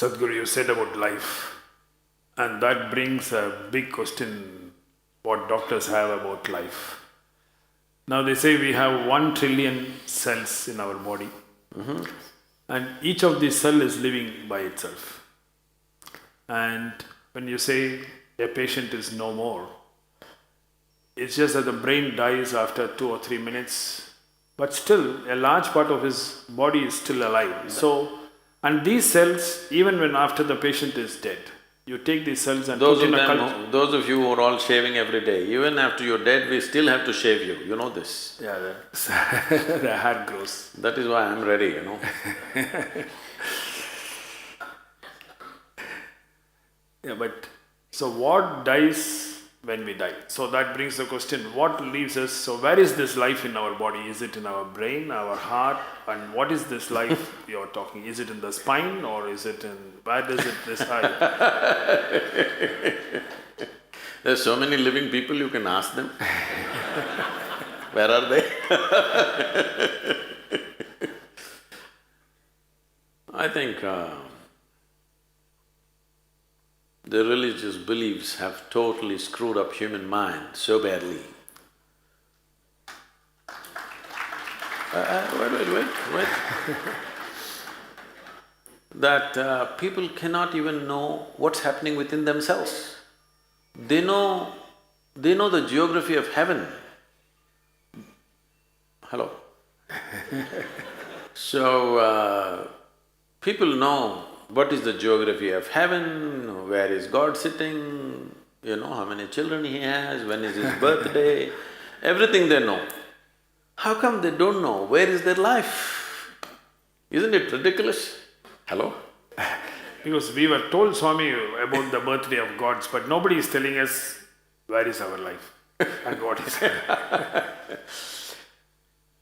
Sadhguru, you said about life, and that brings a big question what doctors have about life. Now they say we have 1 trillion cells in our body, and each of these cells is living by itself. And when you say a patient is no more, it's just that the brain dies after 2 or 3 minutes, but still a large part of his body is still alive. So, and these cells, even when after the patient is dead, you take these cells and put in a culture. Those of you who are all shaving every day, even after you're dead, we still have to shave you, you know this. Yeah, the hair grows. That is why I'm ready, you know. Yeah, but so what dies when we die? So that brings the question, what leaves us? So where is this life in our body? Is it in our brain, our heart? And what is this life you're talking? Is it in the spine or is it in… where does it reside? There's so many living people, you can ask them. Where are they? I think the religious beliefs have totally screwed up human mind so badly. Wait. That people cannot even know what's happening within themselves. They know the geography of heaven. Hello? So, people know what is the geography of heaven, where is God sitting, you know, how many children he has, when is his birthday, everything they know. How come they don't know where is their life? Isn't it ridiculous? Hello? Because we were told, Swami, about the birthday of gods, but nobody is telling us where is our life and what is it.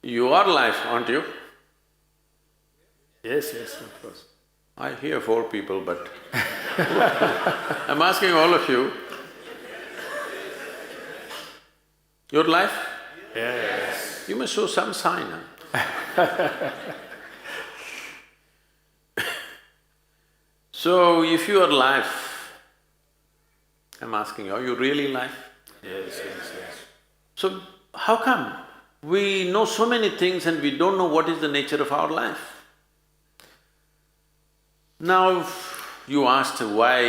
You are life, aren't you? Yes, of course. I hear 4 people, but I'm asking all of you, your life? Yes. You must show some sign, huh? So, if you are life, I'm asking, are you really life? Yes. So, how come we know so many things and we don't know what is the nature of our life? Now, you asked why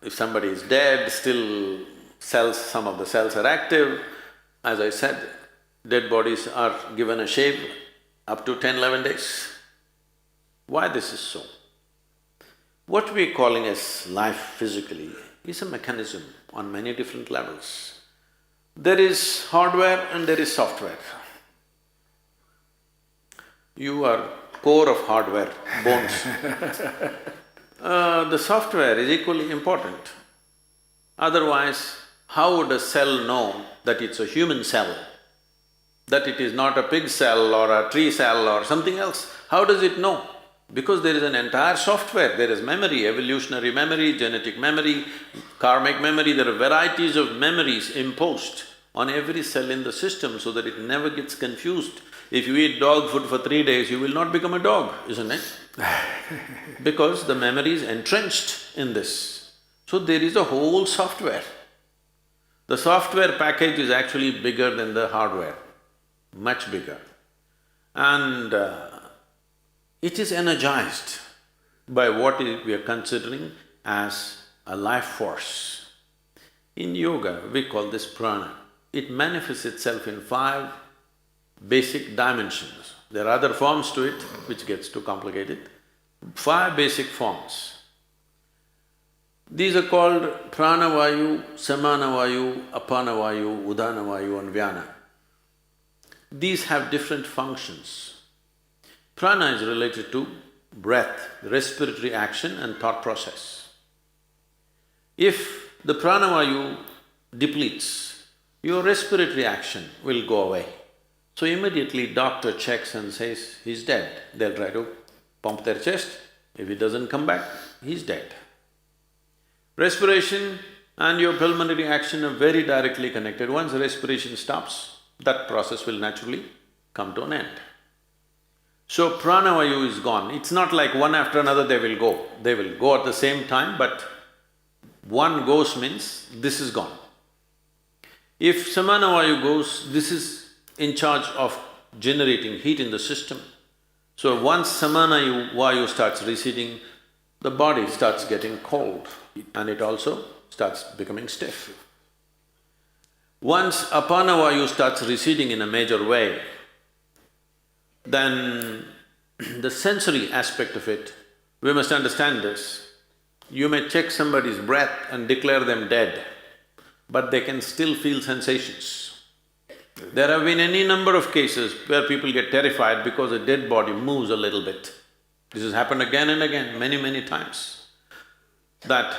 if somebody is dead, still some of the cells are active. As I said, dead bodies are given a shave up to 10–11 days. Why this is so? What we're calling as life physically is a mechanism on many different levels. There is hardware and there is software. You are core of hardware, bones. The software is equally important. Otherwise, how would a cell know that it's a human cell? That it is not a pig cell or a tree cell or something else? How does it know? Because there is an entire software, there is memory, evolutionary memory, genetic memory, karmic memory, there are varieties of memories imposed on every cell in the system so that it never gets confused. If you eat dog food for 3 days, you will not become a dog, isn't it? Because the memory is entrenched in this. So there is a whole software. The software package is actually bigger than the hardware, much bigger. And it is energized by what we are considering as a life force. In yoga, we call this prana. It manifests itself in 5 basic dimensions. There are other forms to it, which gets too complicated. 5 basic forms. These are called Praana Vaayu, Samana Vaayu, Apana Vaayu, Udaana Vaayu and Vyaana. These have different functions. Prana is related to breath, respiratory action and thought process. If the Praana Vaayu depletes, your respiratory action will go away. So immediately doctor checks and says, he's dead. They'll try to pump their chest. If he doesn't come back, he's dead. Respiration and your pulmonary action are very directly connected. Once the respiration stops, that process will naturally come to an end. So Praana Vaayu is gone. It's not like one after another they will go. They will go at the same time, but one goes means this is gone. If Samana Vaayu goes, this is in charge of generating heat in the system. So once Samana Vaayu starts receding, the body starts getting cold and it also starts becoming stiff. Once Apana Vaayu starts receding in a major way, then the sensory aspect of it, we must understand this. You may check somebody's breath and declare them dead, but they can still feel sensations. There have been any number of cases where people get terrified because a dead body moves a little bit. This has happened again and again, many times. That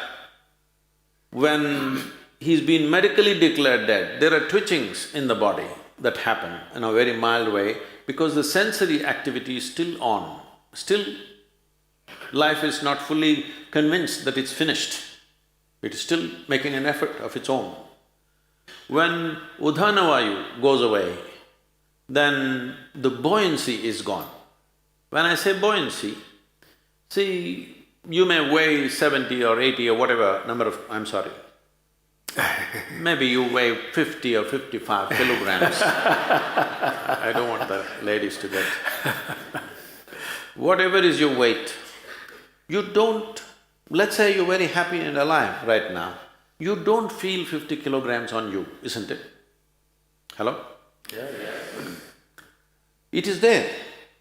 when he's been medically declared dead, there are twitchings in the body that happen in a very mild way because the sensory activity is still on. Still, life is not fully convinced that it's finished. It is still making an effort of its own. When Udaana Vaayu goes away, then the buoyancy is gone. When I say buoyancy, see, you may weigh 70 or 80 or whatever number of… I'm sorry, maybe you weigh 50 or 55 kilograms. I don't want the ladies to get… Whatever is your weight, you don't… Let's say you're very happy and alive right now, you don't feel 50 kilograms on you, isn't it? Hello? Yeah. It is there.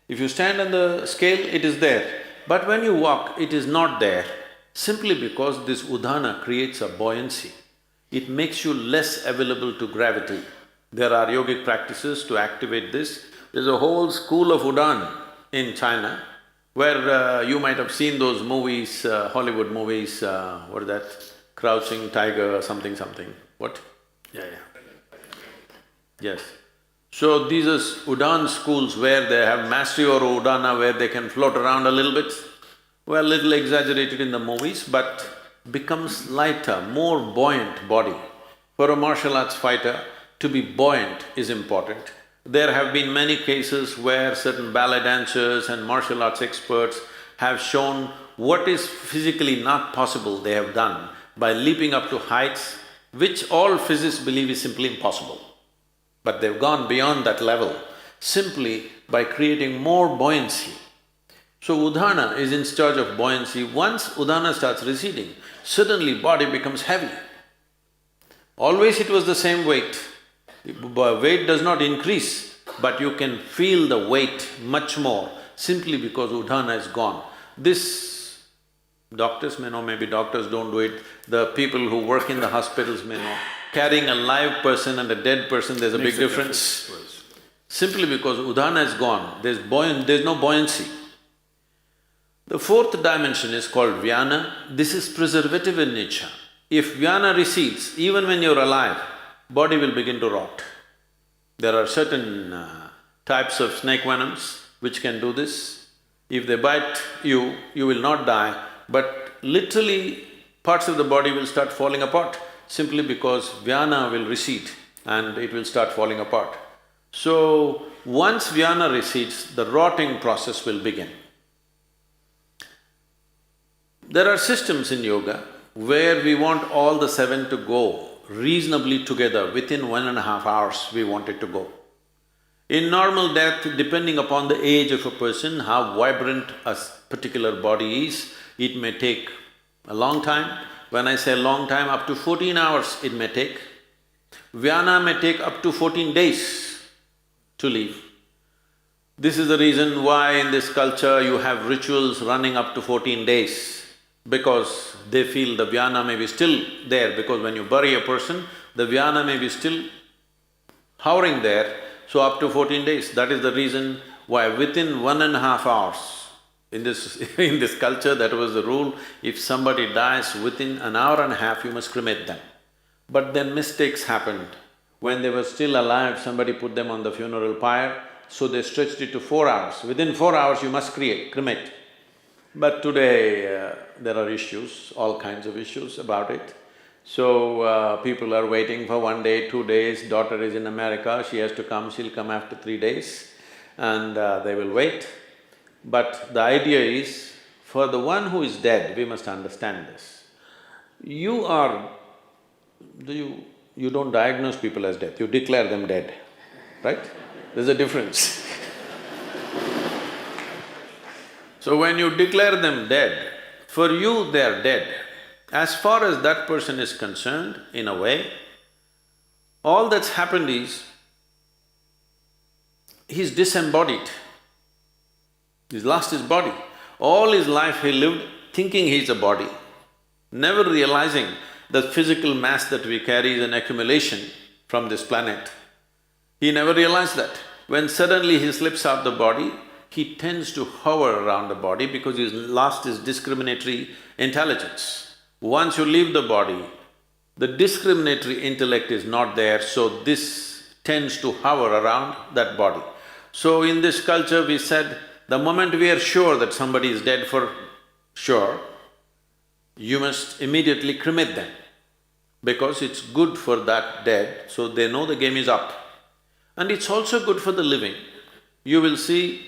If you stand on the scale, it is there. But when you walk, it is not there, simply because this Udaana creates a buoyancy. It makes you less available to gravity. There are yogic practices to activate this. There's a whole school of Udaana in China, where you might have seen those movies, Hollywood movies, what is that? Crouching Tiger or something. What? Yeah. Yes. So these are Udaana schools where they have mastery over Udaana, where they can float around a little bit. Well, little exaggerated in the movies, but becomes lighter, more buoyant body. For a martial arts fighter, to be buoyant is important. There have been many cases where certain ballet dancers and martial arts experts have shown what is physically not possible they have done by leaping up to heights which all physicists believe is simply impossible. But they've gone beyond that level simply by creating more buoyancy. So Udaana is in charge of buoyancy. Once Udaana starts receding, suddenly body becomes heavy. Always it was the same weight. Weight does not increase, but you can feel the weight much more simply because Udaana is gone. This doctors may know, maybe doctors don't do it, the people who work in the hospitals may know. Carrying a live person and a dead person, there's a big difference. Simply because Udaana is gone, there's no buoyancy. The fourth dimension is called Vyaana. This is preservative in nature. If Vyaana recedes, even when you're alive, body will begin to rot. There are certain types of snake venoms which can do this. If they bite you, you will not die, but literally parts of the body will start falling apart simply because Vyaana will recede and it will start falling apart. So, once Vyaana recedes, the rotting process will begin. There are systems in yoga where we want all the seven to go reasonably together, within 1.5 hours we want it to go. In normal death, depending upon the age of a person, how vibrant a particular body is, it may take a long time. When I say long time, up to 14 hours it may take. Vyaana may take up to 14 days to leave. This is the reason why in this culture you have rituals running up to 14 days, because they feel the Vyaana may be still there, because when you bury a person, the Vyaana may be still hovering there, so up to 14 days. That is the reason why within 1.5 hours, in this culture, that was the rule, if somebody dies within an hour and a half, you must cremate them. But then mistakes happened. When they were still alive, somebody put them on the funeral pyre, so they stretched it to 4 hours. Within 4 hours, you must cremate. But today, there are issues, all kinds of issues about it. So, people are waiting for 1 day, 2 days, daughter is in America, she has to come, she'll come after 3 days, and they will wait. But the idea is, for the one who is dead, we must understand this. You are… you don't diagnose people as dead, you declare them dead, right? There's a difference. So when you declare them dead, for you they are dead. As far as that person is concerned, in a way, all that's happened is, he's disembodied. He's lost his body. All his life he lived thinking he's a body, never realizing the physical mass that we carry is an accumulation from this planet. He never realized that. When suddenly he slips out the body, he tends to hover around the body because he's lost his discriminatory intelligence. Once you leave the body, the discriminatory intellect is not there, so this tends to hover around that body. So in this culture we said, the moment we are sure that somebody is dead for sure, you must immediately cremate them, because it's good for that dead, so they know the game is up. And it's also good for the living. You will see,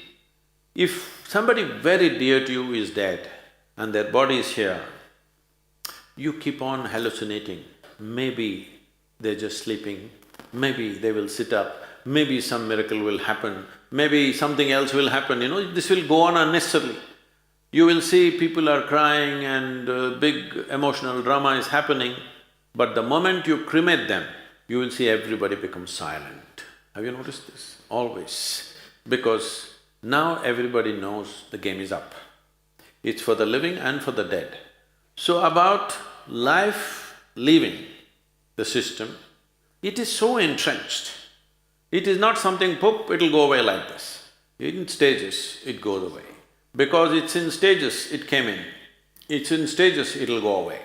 if somebody very dear to you is dead and their body is here, you keep on hallucinating. Maybe they're just sleeping, maybe they will sit up, maybe some miracle will happen, maybe something else will happen, this will go on unnecessarily. You will see people are crying and big emotional drama is happening, but the moment you cremate them, you will see everybody becomes silent. Have you noticed this? Always. Because now everybody knows the game is up. It's for the living and for the dead. So about life leaving the system, it is so entrenched. It is not something, poop, it'll go away like this. In stages, it goes away. Because it's in stages, it came in. It's in stages, it'll go away.